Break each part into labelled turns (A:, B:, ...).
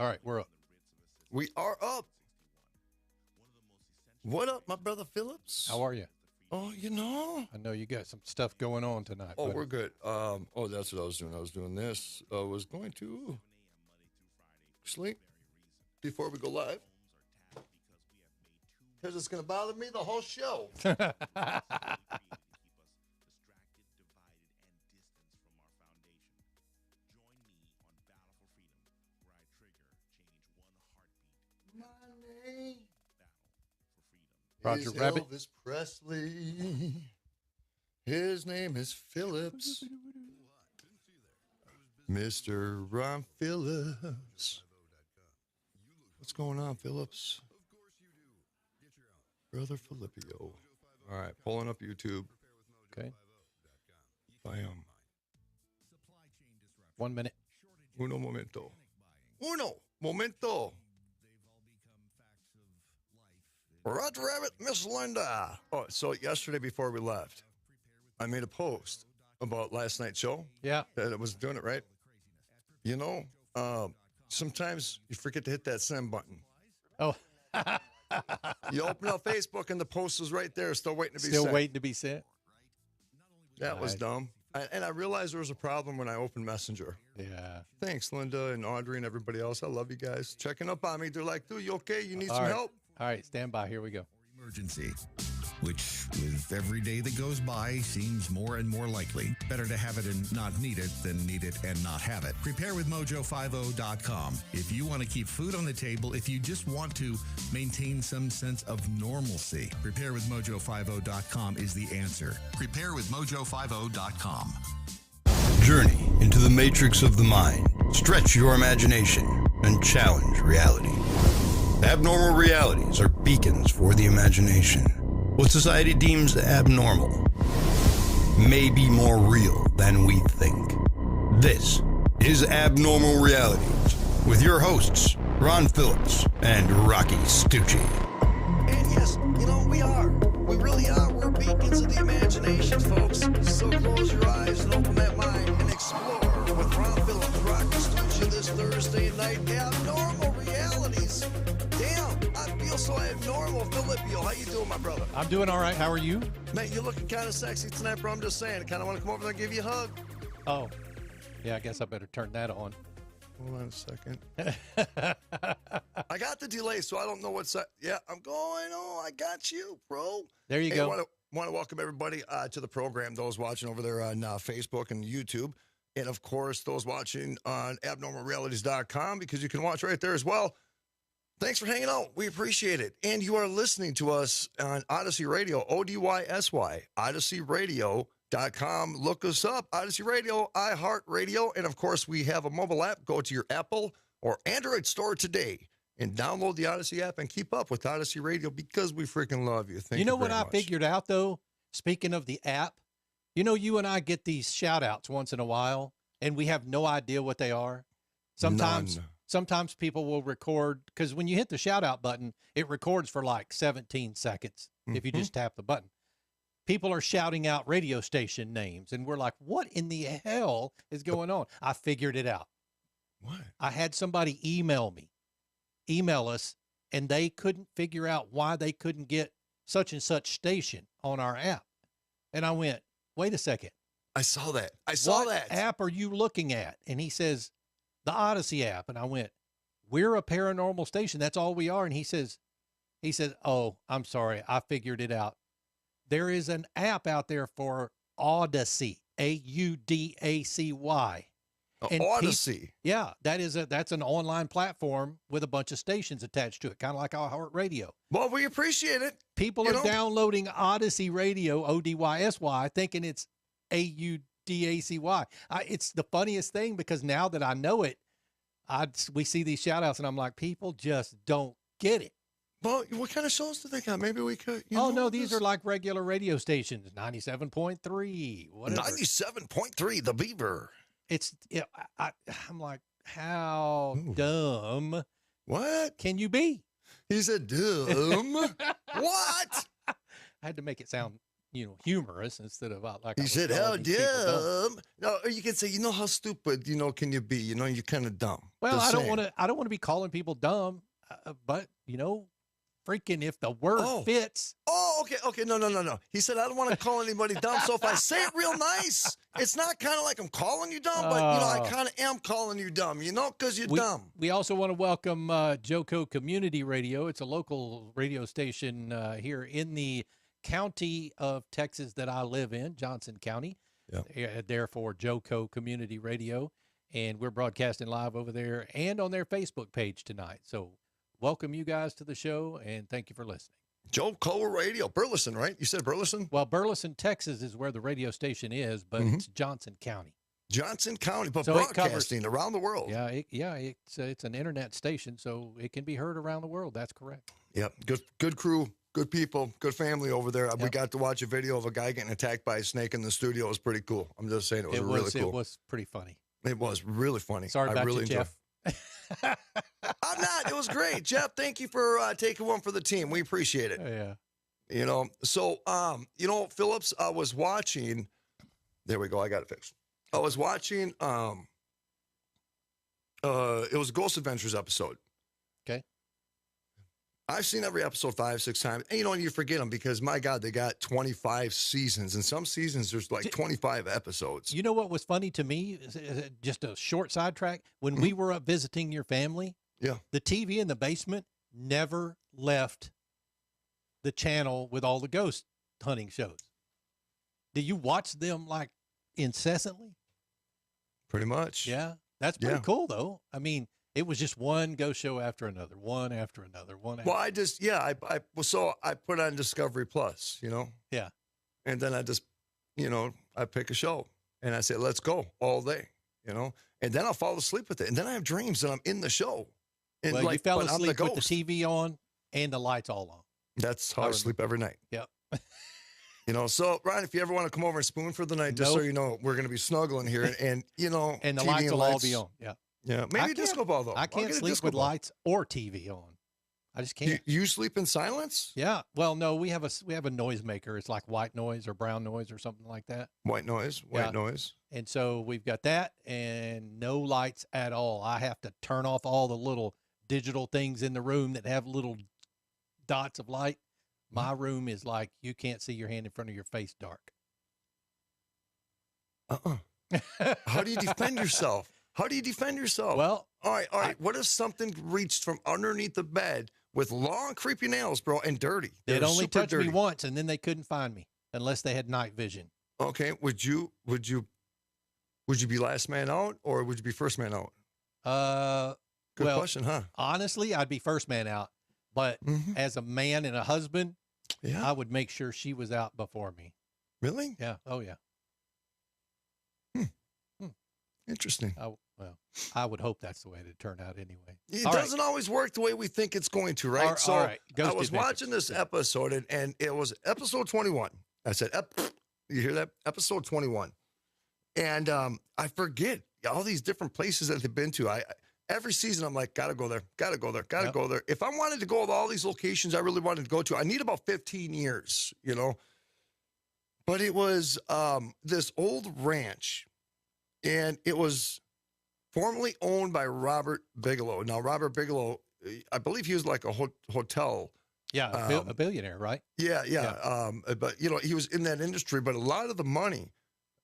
A: All right, we're up.
B: We are up. What up, my brother Phillips?
A: How are you?
B: Oh, you know.
A: I know you got some stuff going on tonight.
B: Oh,
A: buddy.
B: we're good. That's what I was doing. I was doing this. I was going to sleep before we go live. Because it's going to bother me the whole show. My name
A: Roger
B: is
A: Rabbit.
B: Elvis Presley. His name is Phillips. Mr. Ron Phillips. What's going on, Phillips? Brother Filippio. All right, pulling up YouTube.
A: Okay.
B: Bam.
A: 1 minute.
B: Uno momento. Uno momento. Roger Rabbit, Miss Linda. Oh, so yesterday before we left, I made a post about last night's show.
A: Yeah.
B: That I was doing it right. You know, sometimes you forget to hit that send button.
A: Oh.
B: You open up Facebook and the post was right there, still waiting to be
A: Still
B: sent.
A: waiting to be sent.
B: That was dumb. And I realized there was a problem when I opened Messenger.
A: Yeah.
B: Thanks, Linda and Audrey and everybody else. I love you guys. Checking up on me. They're like, dude, you okay? You need
A: All
B: some
A: right.
B: help?
A: All right, stand by. Here we go.
C: Emergency, which with every day that goes by seems more and more likely. Better to have it and not need it than need it and not have it. Prepare with Mojo50.com. If you want to keep food on the table, if you just want to maintain some sense of normalcy, prepare with Mojo50.com is the answer. Prepare with Mojo50.com.
D: Journey into the matrix of the mind. Stretch your imagination and challenge reality. Abnormal realities are beacons for the imagination. What society deems abnormal may be more real than we think. This is Abnormal Realities with your hosts, Ron Phillips and Rocky Stucci.
B: And yes, you know, we are. We really are. We're beacons of the imagination, folks. So close your eyes and open that mind and explore with Ron Phillips, Rocky Stucci this Thursday night. Abnormal Realities. Damn, I feel so abnormal. Filippio, how you doing, my brother?
A: I'm doing all right. How are you?
B: Man, you're looking kind of sexy tonight, bro. I'm just saying. I kind of want to come over there and give you a hug.
A: Oh, yeah, I guess I better turn that on.
B: Hold on a second. I got the delay, so I don't know what's... Yeah, I'm going. Oh, I got you, bro.
A: There you
B: Hey,
A: go.
B: Want to welcome everybody to the program, those watching over there on Facebook and YouTube. And, of course, those watching on abnormalrealities.com, because you can watch right there as well. Thanks for hanging out. We appreciate it. And you are listening to us on Odyssey Radio, ODYSY, OdysseyRadio.com. Look us up, Odyssey Radio, iHeartRadio. And, of course, we have a mobile app. Go to your Apple or Android store today and download the Odyssey app and keep up with Odyssey Radio because we freaking love you. Thank you.
A: You know what
B: very
A: I
B: much.
A: figured out, though? Speaking of the app, you know, you and I get these shout-outs once in a while, and we have no idea what they are. Sometimes people will record, because when you hit the shout-out button, it records for like 17 seconds if you just tap the button. People are shouting out radio station names, and we're like, what in the hell is going on? I figured it out.
B: What?
A: I had somebody email us, and they couldn't figure out why they couldn't get such and such station on our app. And I went, wait a second.
B: I saw that. I saw that.
A: What app are you looking at? And he says, the Odyssey app. And I went, we're a paranormal station. That's all we are. And he says, oh, I'm sorry. I figured it out. There is an app out there for Odyssey, Audacy. And
B: Odyssey.
A: that's an online platform with a bunch of stations attached to it, kind of like iHeartRadio.
B: Well, we appreciate it.
A: People are downloading Odyssey Radio, ODYSY, thinking it's AUDACY. It's the funniest thing because now that I know it, we see these shout outs and I'm like, people just don't get it.
B: Well, what kind of shows do they got? Maybe we could.
A: No, these are like regular radio stations, 97.3, whatever.
B: 97.3, The Beaver.
A: I'm like, how dumb
B: What?
A: can you be?
B: He said, dumb. What?
A: I had to make it sound humorous instead of like
C: He
A: I was
C: said,
A: calling
C: "How
A: these people dumb.
C: dumb?" No, or you can say, how stupid, can you be? You're kind of dumb.
A: Well,
C: The
A: I don't
C: same.
A: want to be calling people dumb, but freaking if the word fits.
C: Oh, okay. No. He said, I don't want to call anybody dumb. So if I say it real nice, it's not kind of like I'm calling you dumb, but, I kind of am calling you dumb, because you're dumb.
A: We also want to welcome Joco Community Radio. It's a local radio station here in the county of Texas that I live in, Johnson County. Yeah. Therefore, Joco Community Radio. And we're broadcasting live over there and on their Facebook page tonight. So welcome you guys to the show, and thank you for listening.
C: Joco Radio. Burleson, right? You said Burleson?
A: Well, Burleson, Texas is where the radio station is, but it's Johnson County.
C: Johnson County, but
A: so
C: broadcasting around the world.
A: Yeah, it's an internet station, so it can be heard around the world. That's correct.
C: Yep. Good crew, good people, good family over there. Yep. We got to watch a video of a guy getting attacked by a snake in the studio. It was pretty cool. I'm just saying it was really cool.
A: It was pretty funny.
C: It was really funny.
A: Sorry about you, Jeff.
C: I'm not. It was great. Jeff, thank you for taking one for the team. We appreciate it.
A: Yeah.
C: So, Phillips, I was watching. There we go. I got it fixed. I was watching. It was a Ghost Adventures episode.
A: Okay.
C: I've seen every episode 5-6 times. And, you forget them because, my God, they got 25 seasons. And some seasons, there's like 25 episodes.
A: You know what was funny to me? Just a short sidetrack. When we were up visiting your family, the TV in the basement never left the channel with all the ghost hunting shows. Do you watch them like incessantly?
C: Pretty much.
A: Yeah. That's pretty cool, though. I mean, it was just one ghost show after another, one after another,
C: Well, I put on Discovery Plus,
A: Yeah.
C: And then I just, I pick a show and I say, let's go all day, and then I'll fall asleep with it. And then I have dreams that I'm in the show. And
A: well, you fell asleep with the TV on and the lights all on.
C: That's how I sleep every night.
A: Yep.
C: So Ryan, if you ever want to come over and spoon for the night, just so you know, we're going to be snuggling here, and
A: and the
C: TV
A: lights will all be on. Yeah.
C: Yeah, maybe a disco ball though.
A: I can't sleep with lights or TV on. I just can't.
C: You sleep in silence?
A: Yeah. Well, no, we have a noisemaker. It's like white noise or brown noise or something like that.
C: White noise.
A: And so we've got that and no lights at all. I have to turn off all the little digital things in the room that have little dots of light. My room is like you can't see your hand in front of your face dark.
C: How do you defend yourself?
A: Well,
C: all right. What if something reached from underneath the bed with long, creepy nails, bro, and dirty?
A: They'd only touched me once, and then they couldn't find me unless they had night vision.
C: Okay. Would you be last man out, or would you be first man out? Good question, huh?
A: Honestly, I'd be first man out, but as a man and a husband, I would make sure she was out before me.
C: Really?
A: Yeah. Oh, yeah.
C: Interesting.
A: I would hope that's the way it turned out anyway.
C: It doesn't always work the way we think it's going to, right?
A: All right.
C: I was watching this episode, and it was episode 21. I said, you hear that? Episode 21. And I forget all these different places that they've been to. Every season, I'm like, gotta go there. If I wanted to go to all these locations I really wanted to go to, I need about 15 years, But it was this old ranch. And it was formerly owned by Robert Bigelow. Now, Robert Bigelow, I believe he was like a hotel.
A: Yeah, a billionaire, right?
C: Yeah. But, he was in that industry. But a lot of the money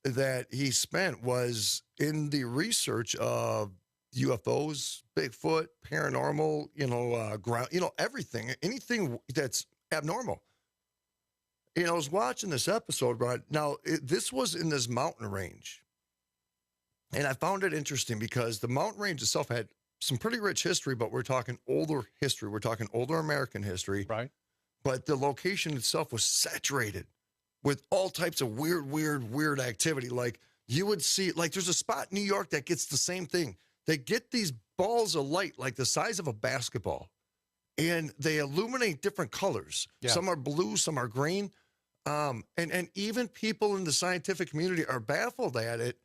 C: that he spent was in the research of UFOs, Bigfoot, paranormal, ground, everything, anything that's abnormal. I was watching this episode, right? Now, this was in this mountain range. And I found it interesting because the mountain range itself had some pretty rich history, but we're talking older history. We're talking older American history.
A: Right.
C: But the location itself was saturated with all types of weird activity. Like you would see, like there's a spot in New York that gets the same thing. They get these balls of light like the size of a basketball, and they illuminate different colors. Yeah. Some are blue, some are green. And even people in the scientific community are baffled at it.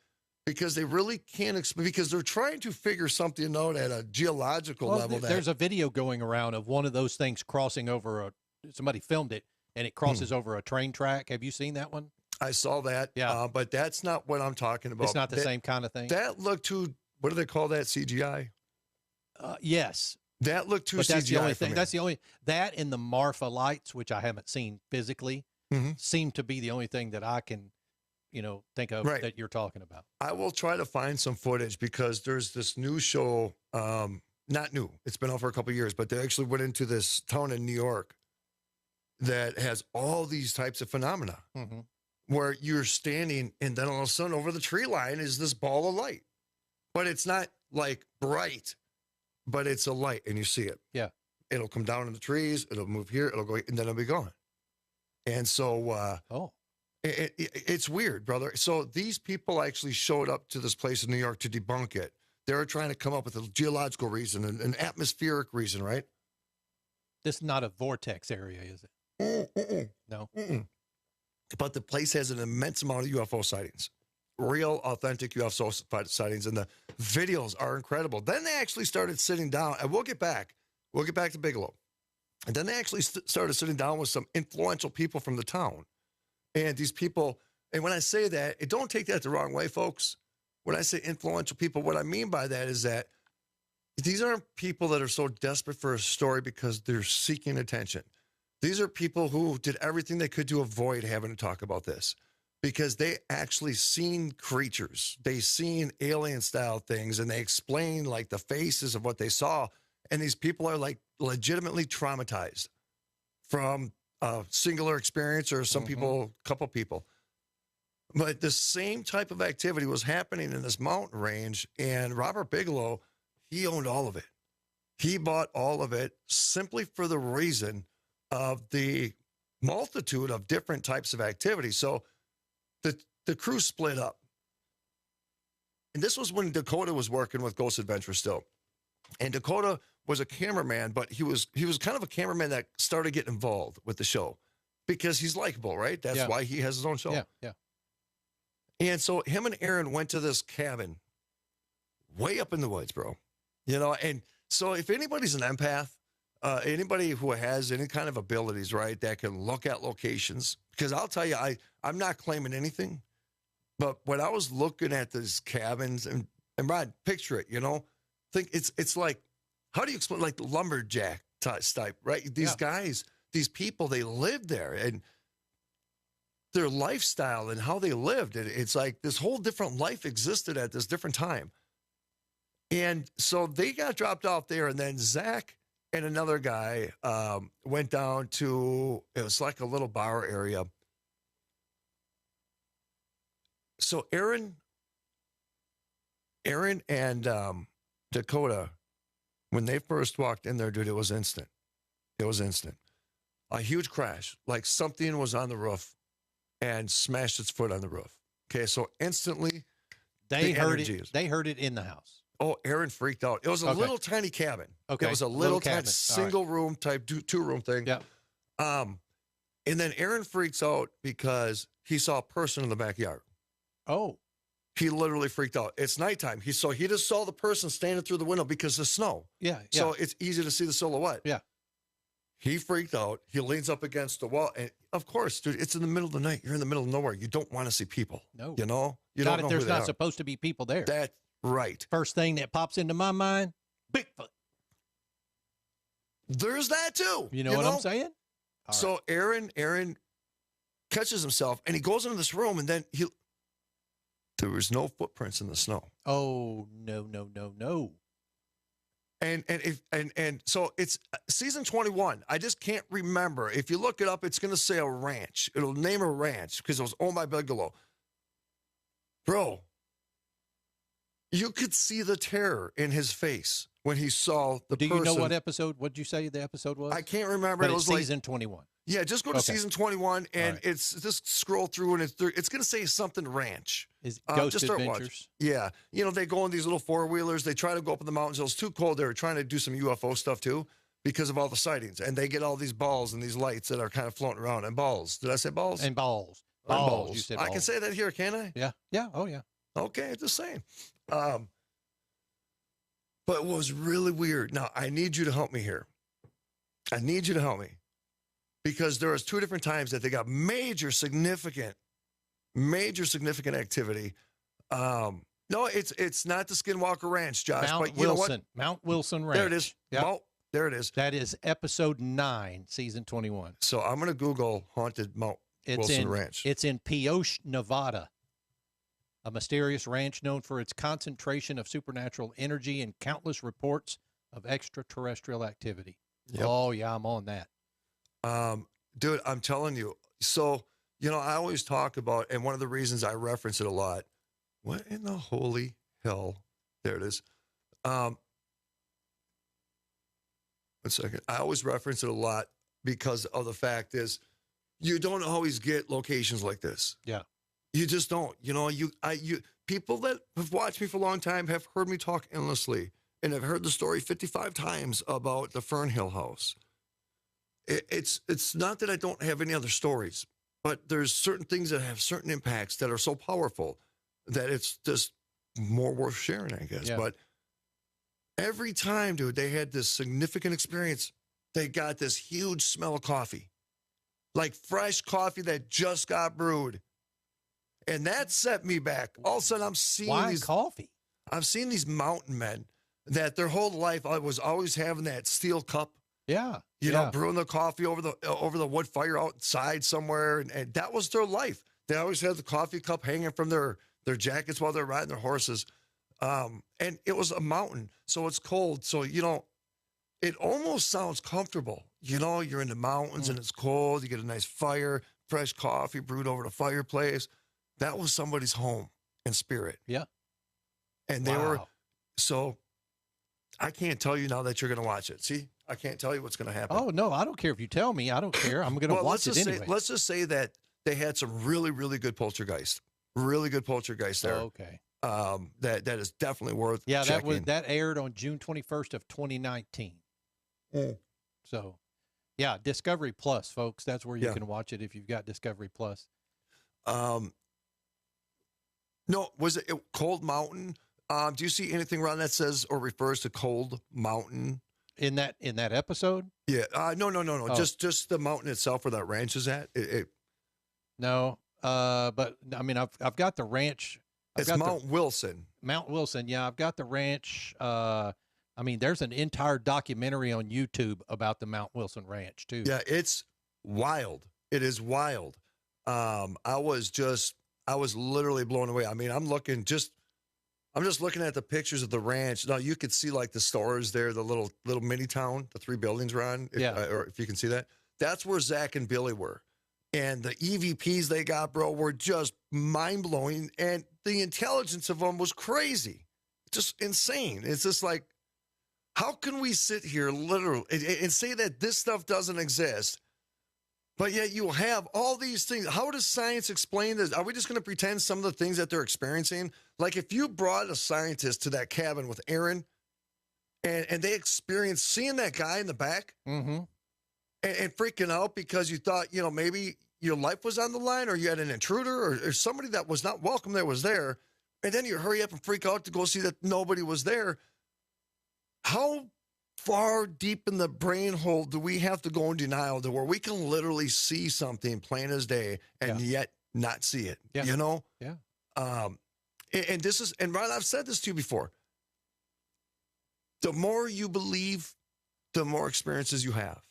C: Because they really can't explain, because they're trying to figure something out at a geological level.
A: There's a video going around of one of those things crossing over somebody filmed it, and it crosses over a train track. Have you seen that one?
E: I saw that.
A: Yeah.
E: But that's not what I'm talking about.
A: It's not the same kind of thing.
E: That looked too, what do they call that, CGI?
A: Yes.
E: That looked too
A: but that's
E: CGI
A: the only
E: for
A: thing.
E: me.
A: That's the only, that and the Marfa lights, which I haven't seen physically, seem to be the only thing that I can, think of that you're talking about.
E: I will try to find some footage because there's this new show, not new, it's been out for a couple of years, but they actually went into this town in New York that has all these types of phenomena where you're standing and then all of a sudden over the tree line is this ball of light. But it's not like bright, but it's a light and you see it.
A: Yeah.
E: It'll come down in the trees, it'll move here, it'll go, and then it'll be gone. And so, it's weird, brother. So these people actually showed up to this place in New York to debunk it. They were trying to come up with a geological reason, an atmospheric reason, right?
A: This is not a vortex area, is it? No.
E: But the place has an immense amount of UFO sightings, real authentic UFO sightings, and the videos are incredible. Then they actually started sitting down, and we'll get back to Bigelow. And then they actually started sitting down with some influential people from the town. And these people, and when I say that, don't take that the wrong way, folks. When I say influential people, what I mean by that is that these aren't people that are so desperate for a story because they're seeking attention. These are people who did everything they could to avoid having to talk about this because they actually seen creatures. They seen alien style things and they explain like the faces of what they saw. And these people are like legitimately traumatized from a singular experience or some people, couple people. But the same type of activity was happening in this mountain range. And Robert Bigelow, he owned all of it. He bought all of it simply for the reason of the multitude of different types of activities. So the crew split up. And this was when Dakota was working with Ghost Adventure still. And Dakota was a cameraman, but he was kind of a cameraman that started getting involved with the show because he's likable, right? That's why he has his own show.
A: Yeah.
E: And so him and Aaron went to this cabin way up in the woods, bro. And so if anybody's an empath, anybody who has any kind of abilities, right, that can look at locations, because I'll tell you, I'm not claiming anything, but when I was looking at these cabins, and Rod, picture it, think it's like, how do you explain, like the lumberjack type, right? These guys, these people, they lived there, and their lifestyle and how they lived, it's like this whole different life existed at this different time. And so they got dropped off there, and then Zach and another guy went down to, it was like a little bar area. So Aaron and Dakota, when they first walked in there, dude, it was instant. It was instant. A huge crash, like something was on the roof and smashed its foot on the roof. Okay, so instantly
A: they heard it. They heard it in the house.
E: Oh, Aaron freaked out. It was a little tiny cabin.
A: Okay,
E: it was a little tiny
A: cabin.
E: single room type two room thing.
A: Yeah.
E: And then Aaron freaks out because he saw a person in the backyard.
A: Oh.
E: He literally freaked out. It's nighttime. He just saw the person standing through the window because of snow.
A: Yeah.
E: So it's easy to see the silhouette.
A: Yeah.
E: He freaked out. He leans up against the wall. And of course, dude, it's in the middle of the night. You're in the middle of nowhere. You don't want to see people.
A: No.
E: You don't know
A: There's
E: who they
A: not
E: are.
A: supposed to be people there.
E: That's right.
A: First thing that pops into my mind, Bigfoot.
E: There's that too.
A: You know what I'm saying?
E: So Aaron catches himself and he goes into this room and then there was no footprints in the snow.
A: Oh, no.
E: And so it's season 21. I just can't remember. If you look it up, it's going to say a ranch. It'll name a ranch because it was owned by Bigelow. Bro, you could see the terror in his face when he saw the person.
A: Do you know what episode? What did you say the episode was?
E: I can't remember.
A: But
E: it was
A: season 21.
E: Yeah, just go to season 21 and it's just scroll through and it's going to say something ranch.
A: Is Ghost
E: just start
A: Adventures?
E: Yeah. They go in these little four-wheelers. They try to go up in the mountains. It was too cold. They were trying to do some UFO stuff too because of all the sightings. And they get all these balls and these lights that are kind of floating around. And balls. Did I say balls?
A: And balls.
E: Balls.
A: You said
E: I
A: balls.
E: can say that here, can I?
A: Yeah. Yeah. Oh, yeah.
E: Okay, just saying. But what was really weird, now I need you to help me here. I need you to help me. because there was 2 different times that they got major significant activity. No, it's not the Skinwalker Ranch, Josh.
A: Mount
E: but you know what?
A: Wilson. Mount Wilson Ranch.
E: There it is.
A: Yep.
E: Well, there it is.
A: That is episode 9, season 21.
E: So I'm going to Google haunted Mount Wilson Ranch.
A: It's in Pioche, Nevada, a mysterious ranch known for its concentration of supernatural energy and countless reports of extraterrestrial activity.
E: Yep.
A: Oh, yeah, I'm on that.
E: Dude, I'm telling you. So, you know, I always talk about, and one of the reasons I reference it a lot, what in the holy hell? There it is. 1 second. I always reference it a lot because of the fact is you don't always get locations like this.
A: Yeah.
E: You just don't. You know, people that have watched me for a long time have heard me talk endlessly and have heard the story 55 times about the Fernhill House. It's not that I don't have any other stories, but there's certain things that have certain impacts that are so powerful that it's just more worth sharing, I guess.
A: Yeah.
E: But every time, dude, they had this significant experience, they got this huge smell of coffee, like fresh coffee that just got brewed. And that set me back. All of a sudden, I'm seeing
A: coffee.
E: I've seen these mountain men that their whole life I was always having that steel cup.
A: Yeah.
E: You know, brewing the coffee over the wood fire outside somewhere. And that was their life. They always had the coffee cup hanging from their jackets while they're riding their horses. And it was a mountain, so it's cold. So, you know, it almost sounds comfortable. You know, you're in the mountains and it's cold. You get a nice fire, fresh coffee brewed over the fireplace. That was somebody's home and spirit.
A: Yeah.
E: And they were, so I can't tell you now that you're going to watch it. See, I can't tell you what's going to happen.
A: Oh, no, I don't care if you tell me. I don't care. I'm going to watch it anyway.
E: Let's just say that they had some really, really good poltergeist. Really good poltergeist there.
A: Oh, okay.
E: That is definitely worth
A: checking. That aired on June 21st of 2019. So, yeah, Discovery Plus, folks. That's where you can watch it if you've got Discovery Plus.
E: No, was it Cold Mountain? Do you see anything around that says or refers to Cold Mountain
A: in that episode?
E: Yeah. No. Oh. Just the mountain itself where that ranch is at.
A: No. But I mean, I've got the ranch.
E: It's Mount Wilson.
A: Mount Wilson. Yeah, I've got the ranch. I mean, there's an entire documentary on YouTube about the Mount Wilson Ranch too.
E: Yeah, it's wild. It is wild. I was literally blown away. I mean, I'm just looking at the pictures of the ranch. Now you could see like the stores there, the little mini town, the 3 buildings are on. Or if you can see that, that's where Zach and Billy were. And the EVPs they got, bro, were just mind blowing. And the intelligence of them was crazy, just insane. It's just like, how can we sit here literally and say that this stuff doesn't exist? But yet you have all these things. How does science explain this? Are we just going to pretend some of the things that they're experiencing? Like if you brought a scientist to that cabin with Aaron and they experienced seeing that guy in the back and freaking out because you thought, you know, maybe your life was on the line or you had an intruder or somebody that was not welcome that was there. And then you hurry up and freak out to go see that nobody was there. How far deep in the brain hole do we have to go in denial to where we can literally see something plain as day and yet not see it?
A: Yeah.
E: You know?
A: Yeah.
E: And this is, and Ron, I've said this to you before. The more you believe, the more experiences you have.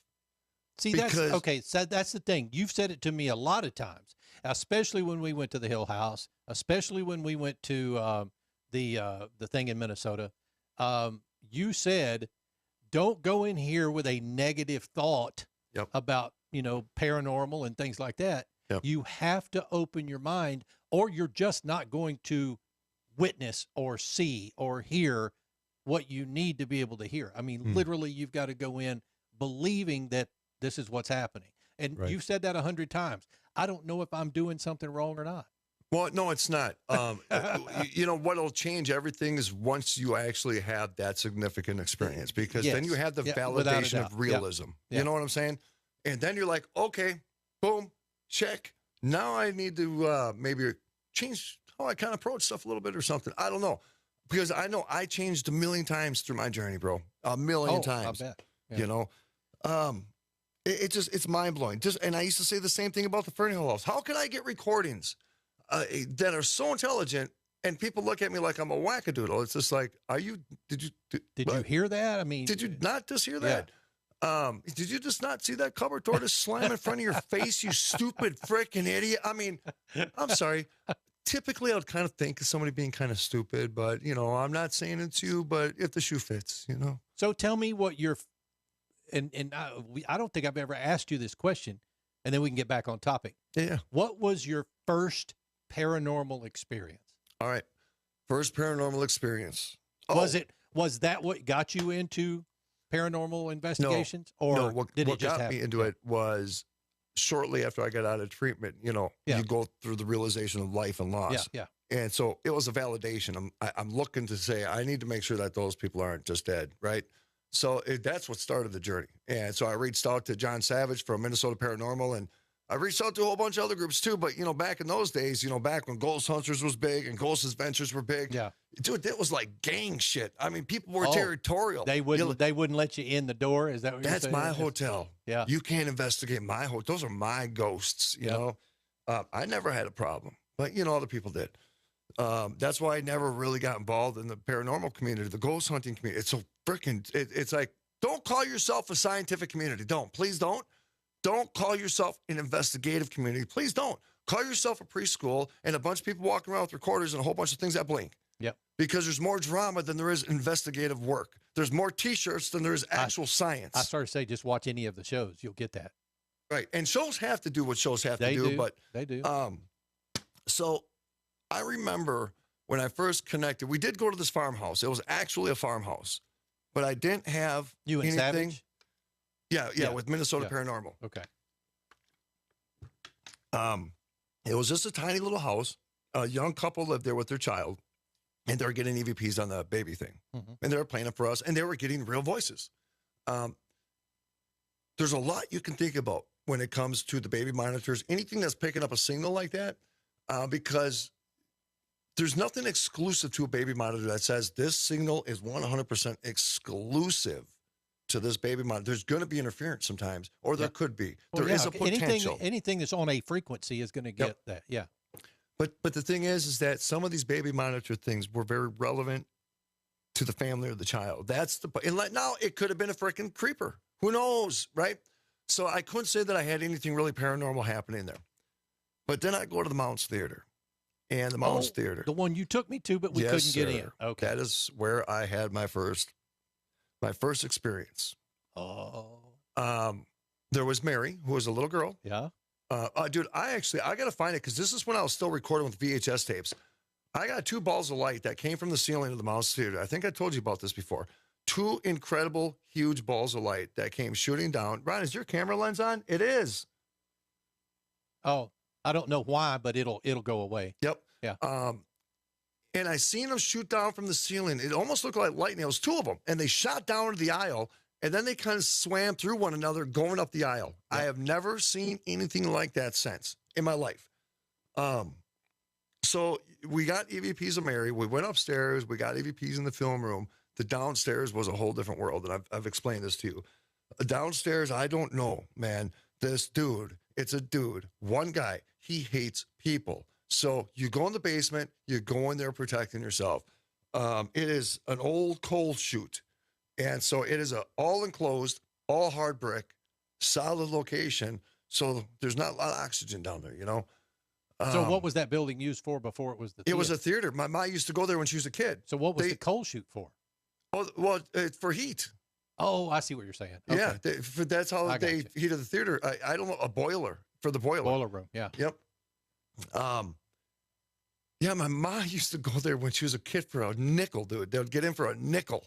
A: See, that's okay. So that's the thing. You've said it to me a lot of times, especially when we went to the Hill House, especially when we went to the thing in Minnesota. You said, don't go in here with a negative thought about, you know, paranormal and things like that.
E: Yep.
A: You have to open your mind or you're just not going to witness or see or hear what you need to be able to hear. I mean, literally, you've got to go in believing that this is what's happening. And you've said that 100 times. I don't know if I'm doing something wrong or not.
E: Well, no, it's not. You know, what'll change everything is once you actually have that significant experience, because then you have the validation of realism.
A: Yeah.
E: You know what I'm saying? And then you're like, okay, boom, check. Now I need to maybe change how I kind of approach stuff a little bit or something. I don't know. Because I know I changed a million times through my journey, bro. A million times.
A: I bet. Yeah.
E: You know? It's mind blowing. And I used to say the same thing about the Fernie House. How can I get recordings that are so intelligent and people look at me like I'm a wackadoodle? It's just like, did
A: you hear that? I mean,
E: did you not just hear that? Did you just not see that cupboard door just slam in front of your face, you stupid freaking idiot? I mean, I'm sorry. Typically, I would kind of think of somebody being kind of stupid, but, I'm not saying it's you, but if the shoe fits,
A: So tell me what your, and I don't think I've ever asked you this question, and then we can get back on topic.
E: Yeah.
A: What was your first paranormal experience?
E: All right. First paranormal experience.
A: Was that what got you into paranormal investigations?
E: What got me into it was shortly after I got out of treatment, you go through the realization of life and loss.
A: Yeah.
E: And so it was a validation. I'm looking to say, I need to make sure that those people aren't just dead, right? So that's what started the journey. And so I reached out to John Savage from Minnesota Paranormal, and I reached out to a whole bunch of other groups too. But, back in those days, back when Ghost Hunters was big and Ghost Adventures were big, dude, that was like gang shit. I mean, people were territorial.
A: They wouldn't let you in the door. Is that what you're saying?
E: That's my hotel.
A: Yeah.
E: You can't investigate my hotel. Those are my ghosts, you know. I never had a problem, but, other people did. That's why I never really got involved in the paranormal community, the ghost hunting community. It's so freaking, it's like, don't call yourself a scientific community. Please don't. Don't call yourself an investigative community. Please don't. Call yourself a preschool and a bunch of people walking around with recorders and a whole bunch of things that blink.
A: Yep.
E: Because there's more drama than there is investigative work. There's more T-shirts than there is actual science.
A: I started to say, just watch any of the shows. You'll get that.
E: Right. And shows have to do what shows have to do. But
A: they do.
E: So I remember when I first connected, we did go to this farmhouse. It was actually a farmhouse, but I didn't have
A: you and
E: anything.
A: Savage?
E: Yeah, with Minnesota Paranormal.
A: Okay.
E: It was just a tiny little house. A young couple lived there with their child, and they were getting EVPs on the baby thing.
A: Mm-hmm.
E: And they were playing it for us, and they were getting real voices. There's a lot you can think about when it comes to the baby monitors, anything that's picking up a signal like that, because there's nothing exclusive to a baby monitor that says this signal is 100% exclusive to this baby monitor. There's going to be interference sometimes, or there could be. There is a potential.
A: Anything that's on a frequency is going to get that. Yeah.
E: But the thing is that some of these baby monitor things were very relevant to the family or the child. Now it could have been a freaking creeper. Who knows, right? So I couldn't say that I had anything really paranormal happening there. But then I go to the Mounts Theater. And the Mounts Theater.
A: The one you took me to, but we couldn't get in. Okay.
E: That is where I had my first experience.
A: Oh.
E: There was Mary, who was a little girl.
A: Yeah.
E: Dude, I got to find it because this is when I was still recording with VHS tapes. I got 2 balls of light that came from the ceiling of the Mounts Theater. I think I told you about this before. 2 incredible, huge balls of light that came shooting down. Ron, is your camera lens on? It is.
A: Oh, I don't know why, but it'll go away.
E: Yep.
A: Yeah.
E: And I seen them shoot down from the ceiling. It almost looked like lightning. It was 2 of them, and they shot down into the aisle, and then they kind of swam through one another, going up the aisle. Yeah. I have never seen anything like that since in my life. So we got EVPs of Mary. We went upstairs. We got EVPs in the film room. The downstairs was a whole different world, and I've explained this to you. Downstairs, I don't know, man. This dude, it's a dude, one guy. He hates people. So you go in the basement, you go in there protecting yourself. It is an old coal chute. And so it is all enclosed, all hard brick, solid location. So there's not a lot of oxygen down there,
A: So what was that building used for before it was the theater?
E: It was a theater. My mom used to go there when she was a kid.
A: So what was the coal chute for?
E: Oh, well, it's for heat.
A: Oh, I see what you're saying. Okay.
E: Yeah, that's how they heated the theater. I don't know, a boiler for the boiler.
A: Boiler room, yeah.
E: Yep. Yeah, my mom used to go there when she was a kid for a nickel, dude. They would get in for a nickel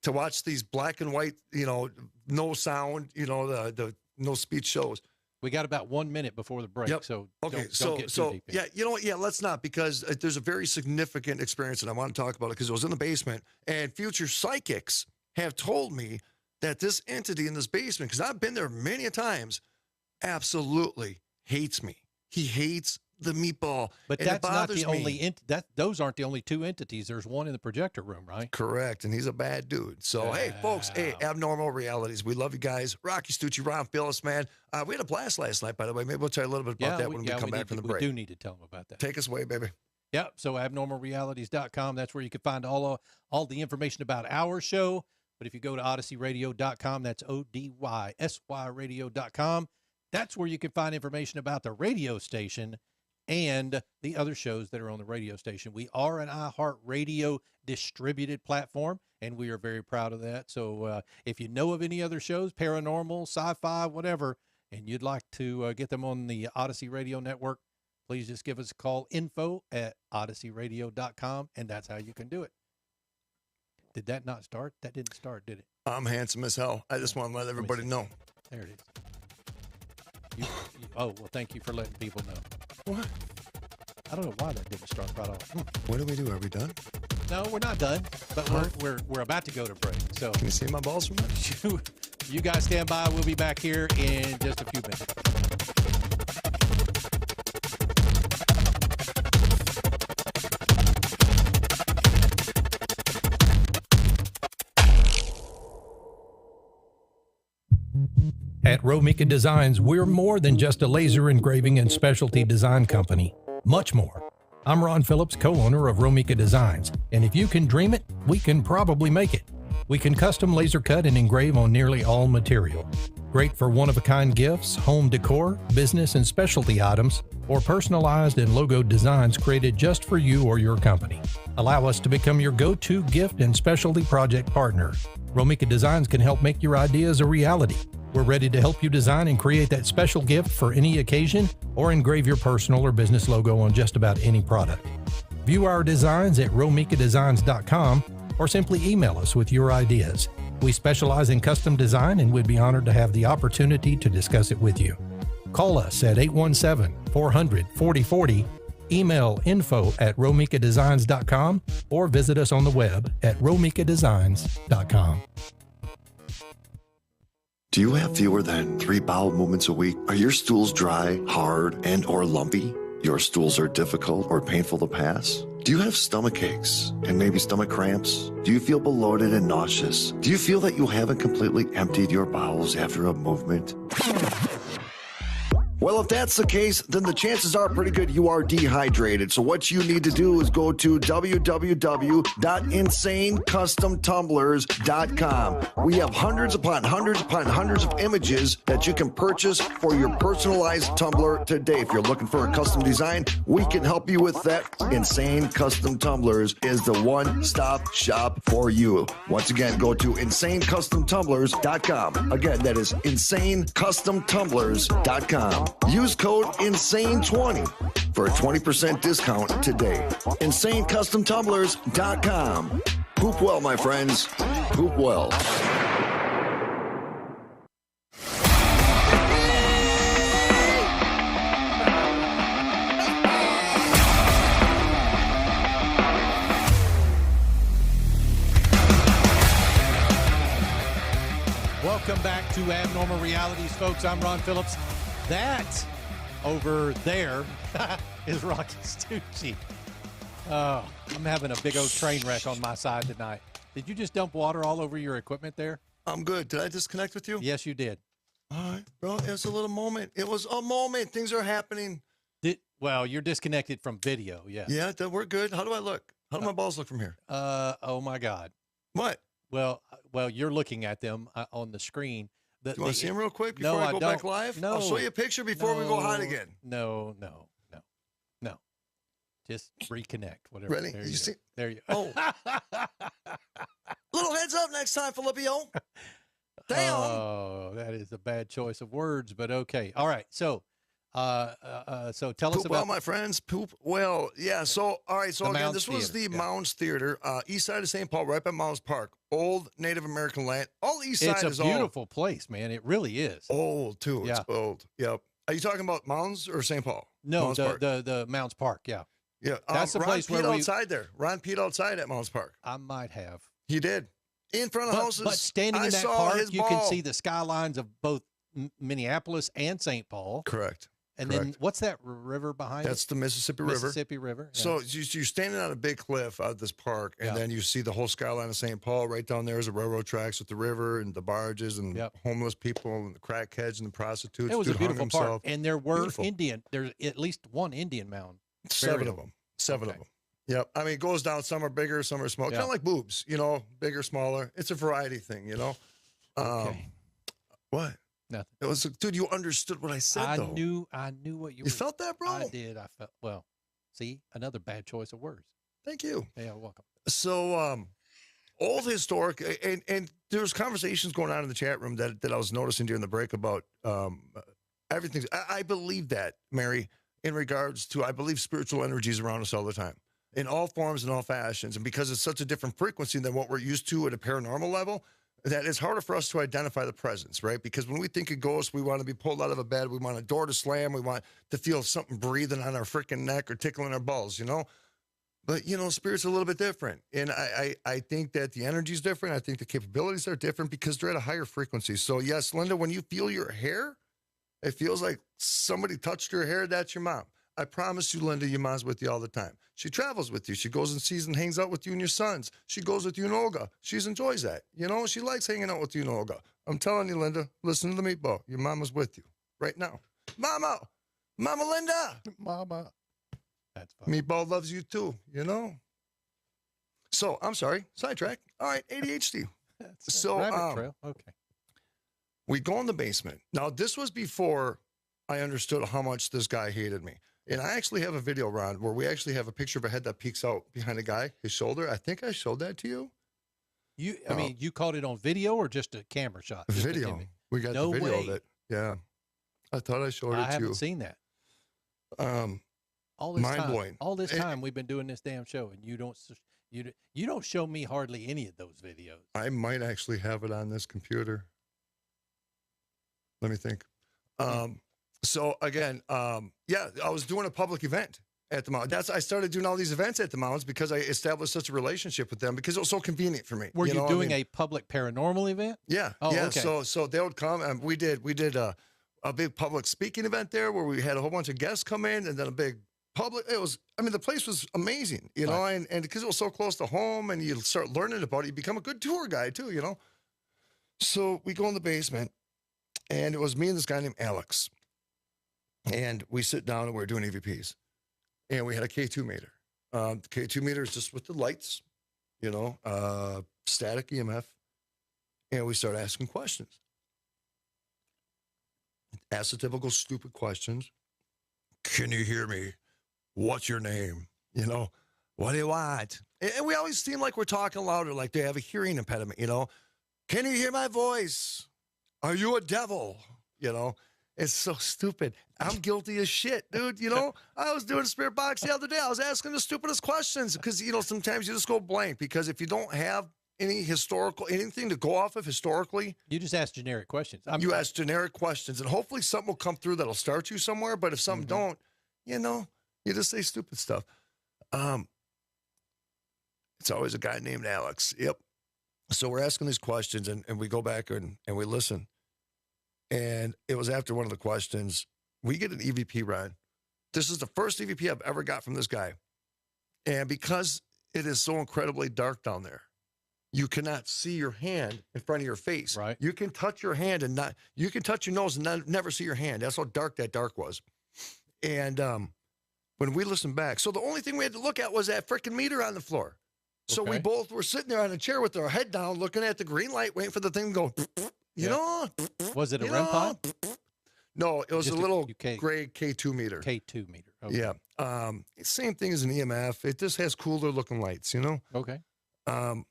E: to watch these black and white, no sound, the no speech shows.
A: We got about 1 minute before the break, so
E: okay,
A: don't get too deep in.
E: Yeah, you know what? Yeah, let's not, because there's a very significant experience, and I want to talk about it because it was in the basement, and future psychics have told me that this entity in this basement, because I've been there many a times, absolutely hates me. He hates the meatball.
A: But
E: and
A: that's not the
E: it bothers
A: only
E: me.
A: those aren't the only two entities. There's one in the projector room, right?
E: Correct, and he's a bad dude. So, hey, folks, hey, Abnormal Realities, we love you guys. Rocky Stucci, Ron Phillips, man. We had a blast last night, by the way. Maybe we'll tell you a little bit about that when we come back from the break.
A: We do need to tell them about that.
E: Take us away, baby.
A: Yep. So abnormalrealities.com. That's where you can find all the information about our show. But if you go to odysseyradio.com, that's ODYSY radio.com. That's where you can find information about the radio station and the other shows that are on the radio station. We are an iHeartRadio distributed platform, and we are very proud of that. So if you know of any other shows, paranormal, sci-fi, whatever, and you'd like to get them on the Odyssey Radio Network, please just give us a call, info@odysseyradio.com, and that's how you can do it. Did that not start? That didn't start, did it?
E: I'm handsome as hell. I just want to let everybody know.
A: There it is. Oh, well, thank you for letting people know.
E: What?
A: I don't know why that didn't start right off.
E: What do we do? Are we done?
A: No, we're not done, but we're about to go to break. So
E: can you see my balls from that?
A: You guys stand by. We'll be back here in just a few minutes. At Romika Designs, we're more than just a laser engraving and specialty design company. Much more. I'm Ron Phillips, co-owner of Romika Designs, and if you can dream it, we can probably make it. We can custom laser cut and engrave on nearly all material. Great for one-of-a-kind gifts, home decor, business and specialty items, or personalized and logoed designs created just for you or your company. Allow us to become your go-to gift and specialty project partner. Romika Designs can help make your ideas a reality. We're ready to help you design and create that special gift for any occasion or engrave your personal or business logo on just about any product. View our designs at romikadesigns.com or simply email us with your ideas. We specialize in custom design and would be honored to have the opportunity to discuss it with you. Call us at 817-400-4040, email info@romikadesigns.com, or visit us on the web at romikadesigns.com.
F: Do you have fewer than 3 bowel movements a week? Are your stools dry, hard, and or lumpy? Your stools are difficult or painful to pass? Do you have stomach aches and maybe stomach cramps? Do you feel bloated and nauseous? Do you feel that you haven't completely emptied your bowels after a movement? Well, if that's the case, then the chances are pretty good you are dehydrated. So what you need to do is go to www.insanecustomtumblers.com. We have hundreds upon hundreds upon hundreds of images that you can purchase for your personalized tumbler today. If you're looking for a custom design, we can help you with that. Insane Custom Tumblers is the one-stop shop for you. Once again, go to insanecustomtumblers.com. Again, that is insanecustomtumblers.com. Use code INSANE20 for a 20% discount today. InsaneCustomTumblers.com. Poop well, my friends. Poop well.
A: Welcome back to Abnormal Realities, folks. I'm Ron Phillips. That over there is Rocky Stucci. Oh, I'm having a big old train wreck on my side tonight. Did you just dump water all over your equipment there?
E: I'm good. Did I disconnect with you?
A: Yes, you did.
E: All right, bro. It was a little moment. It was a moment. Things are happening.
A: Well, you're disconnected from video, yes.
E: Yeah, we're good. How do I look? How do my balls look from here?
A: Oh, my God.
E: What?
A: Well, you're looking at them on the screen.
E: Do you want to see them real quick before I go back live?
A: No.
E: I'll show you a picture before we go hide again.
A: No. Just reconnect. Whatever.
E: Ready?
A: There
E: you see?
A: There you
E: go. Oh. Little heads up next time, Filipino. Damn.
A: Oh, that is a bad choice of words, but okay. All right. So, so tell us
E: about. Well, my friends, poop well. Yeah. So, all right. So again, this was the Mounds Theater, east side of St. Paul, right by Mounds Park. Old Native American land. All east side is all.
A: It's a beautiful place, man. It really is.
E: Old too. It's old. Yep. Are you talking about Mounds or St. Paul?
A: No, the Mounds Park. Yeah.
E: Yeah.
A: That's the place
E: where
A: we
E: outside there. Ron peed outside at Mounds Park.
A: I might have.
E: He did. In front of houses.
A: But standing in that park, you can see the skylines of both Minneapolis and St. Paul.
E: Correct.
A: And then what's that river behind
E: That's
A: it?
E: the Mississippi River.
A: Mississippi River. Yeah.
E: So you're standing on a big cliff out of this park, and then you see the whole skyline of St. Paul. Right down there is the railroad tracks with the river and the barges and homeless people and the crackheads and the prostitutes.
A: It was a beautiful park.
E: himself.
A: And there were there's at least one Indian mound.
E: 7 of them. 7 of them. Yep. I mean, it goes down. Some are bigger, some are smaller. Kind of like boobs, bigger, smaller. It's a variety thing,
A: Okay.
E: What?
A: Nothing.
E: It was, dude, you understood what I said,
A: I
E: though.
A: knew what you
E: You felt that, bro?
A: I did. I felt, well, see, another bad choice of words.
E: Thank you.
A: Yeah, welcome.
E: So, all the historic, and there's conversations going on in the chat room that I was noticing during the break about everything. I believe that, Mary, in regards to, I believe spiritual energies around us all the time, in all forms and all fashions. And because it's such a different frequency than what we're used to at a paranormal level, that it's harder for us to identify the presence, right? Because when we think of ghosts, we want to be pulled out of a bed. We want a door to slam. We want to feel something breathing on our freaking neck or tickling our balls, But, spirit's a little bit different. And I think that the energy's different. I think the capabilities are different because they're at a higher frequency. So, yes, Linda, when you feel your hair, it feels like somebody touched your hair. That's your mom. I promise you, Linda, your mom's with you all the time. She travels with you. She goes and sees and hangs out with you and your sons. She goes with you and Olga. She enjoys that. She likes hanging out with you and Olga. I'm telling you, Linda, listen to the meatball. Your mama's with you right now. Mama Linda.
A: Mama. That's fine.
E: Meatball loves you too, So, I'm sorry, sidetrack. All right, ADHD. So,
A: rabbit trail. Okay.
E: We go in the basement. Now, this was before I understood how much this guy hated me. And I actually have a video, Ron, where we actually have a picture of a head that peeks out behind a guy, his shoulder. I think I showed that to you.
A: I mean, you caught it on video or just a camera shot?
E: Video. We got the video of it. Yeah. I thought I showed it to you.
A: I haven't seen that. All this time we've been doing this damn show, and you don't show me hardly any of those videos.
E: I might actually have it on this computer. Let me think. So again, I was doing a public event at the mountain. I started doing all these events at the mountains because I established such a relationship with them because it was so convenient for me.
A: Were you doing a public paranormal event?
E: Yeah.
A: Oh,
E: yeah.
A: Okay.
E: So they would come, and we did a big public speaking event there where we had a whole bunch of guests come in, and then a big public. The place was amazing,
A: Right.
E: and because it was so close to home, and you start learning about it, you become a good tour guide too, So we go in the basement, and it was me and this guy named Alex. And we sit down and we're doing EVPs. And we had a K2 meter. The K2 meter is just with the lights, static EMF. And we start asking questions. Ask the typical stupid questions. Can you hear me? What's your name? What do you want? And we always seem like we're talking louder, like they have a hearing impediment, Can you hear my voice? Are you a devil? It's so stupid. I'm guilty as shit, dude. I was doing a spirit box the other day. I was asking the stupidest questions because, sometimes you just go blank because if you don't have anything to go off of historically.
A: You just ask generic questions.
E: You ask generic questions, and hopefully something will come through that'll start you somewhere. But if something don't, you just say stupid stuff. It's always a guy named Alex. Yep. So we're asking these questions, and we go back and we listen. And it was after one of the questions, we get an EVP, Ron. This is the first EVP I've ever got from this guy. And because it is so incredibly dark down there, you cannot see your hand in front of your face.
A: Right.
E: You can touch your hand you can touch your nose and never see your hand. That's how dark that dark was. And when we listened back, so the only thing we had to look at was that freaking meter on the floor. So we both were sitting there on a chair with our head down, looking at the green light, waiting for the thing to go,
A: Was it a REM pod?
E: No, it was
A: Just
E: a little
A: gray
E: K2 meter.
A: K2 meter. Okay.
E: Yeah. Same thing as an EMF. It just has cooler looking lights,
A: Okay.
E: And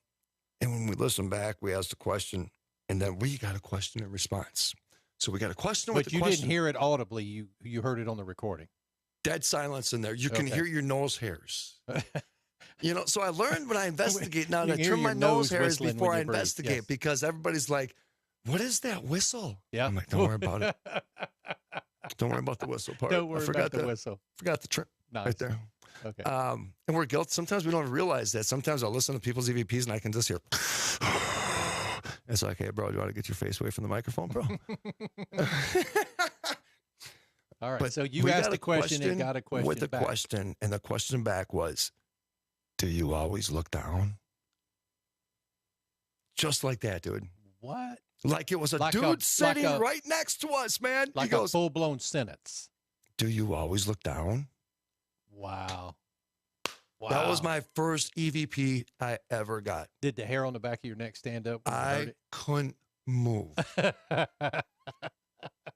E: when we listened back, we asked a question, and then we got a question and response. So we got a question with
A: But
E: the
A: you
E: question.
A: didn't hear it audibly. You heard it on the recording.
E: Dead silence in there. You can hear your nose hairs. So I learned when I investigate now
A: You
E: to
A: can hear
E: trim my
A: your
E: nose
A: nose
E: hairs
A: whistling
E: before
A: when
E: I
A: you breathe,
E: investigate
A: yes.
E: because everybody's like, what is that whistle?
A: Yeah.
E: I'm like, don't worry about it. Don't worry about the whistle part.
A: Don't worry about the whistle.
E: Forgot the trim
A: Nice.
E: right there.
A: Okay.
E: And we're guilty. Sometimes we don't realize that. Sometimes I'll listen to people's EVPs and I can just hear. It's like, hey, bro, do you want to get your face away from the microphone, bro?
A: All right.
E: But
A: So you
E: we
A: asked
E: got
A: a question and got a question
E: with a
A: back.
E: question, and the question back was, "Do you always look down?" Just like that, dude.
A: What?
E: Like it was a
A: Like
E: dude
A: a-
E: sitting
A: like a-
E: right next to us, man.
A: Like
E: He goes,
A: a full-blown sentence.
E: "Do you always look down?"
A: Wow. Wow.
E: That was my first EVP I ever got.
A: Did the hair on the back of your neck stand up when you
E: I
A: heard
E: couldn't move
A: it?